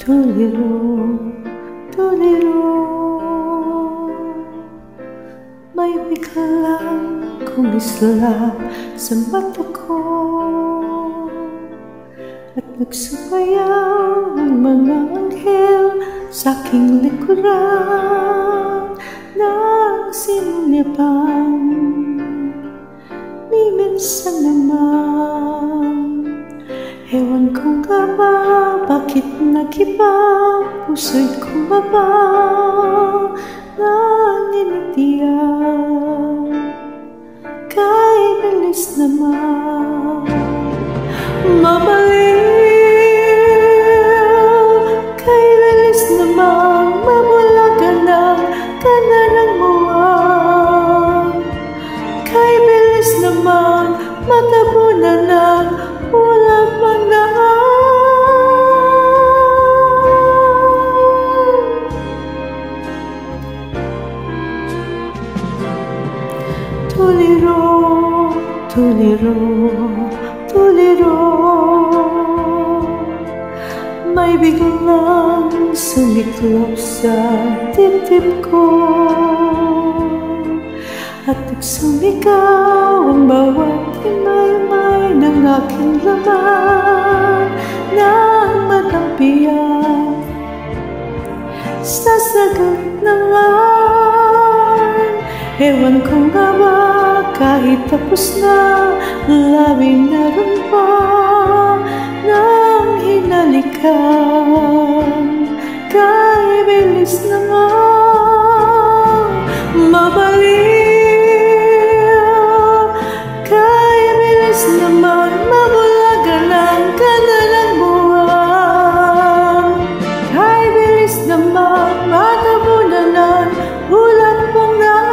Tuliro, tuliro, may biglang kumislap sa mata ko at nagsumayaw ang mga anghel sa aking likuran. Nang sinulyapan, minsan naman, ewan ko nga ba, bakit nag-iba puso'y kumaba ng initiyan. Kay bilis naman mabaliw, kay bilis naman mabulagan ka na ng buwan. Kay bilis naman matabunan ng ulam ang daan. Tuliro, tuliro, tuliro, may biglang sumiklop sa dibdib ko at nagsumigaw ang bawat himay-may ng aking laman. Nang matampiyan, sasagot naman, ewan ko nga ba, kahit tapos na, labing naroon pa nang hinalikan. Kay bilis naman mabaliw, kay bilis naman mabulagan ang kana ng buwan. Kay bilis naman matabunan ng ulan pang daan.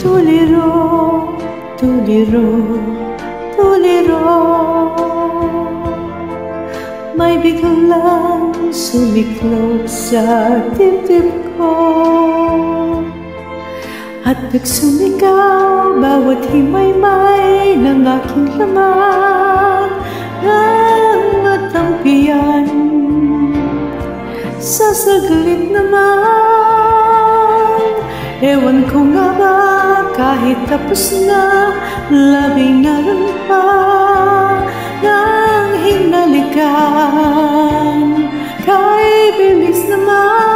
Tuliro, tuliro, tuliro, may biglang sumiklop sa dibdib ko at nagsumigaw bawat himay-may ng aking laman. Nang matampiyan, sa saglit naman, ewan ko nga ba, kahit tapos na, labing naroon pa nang hinalikan. Kay bilis naman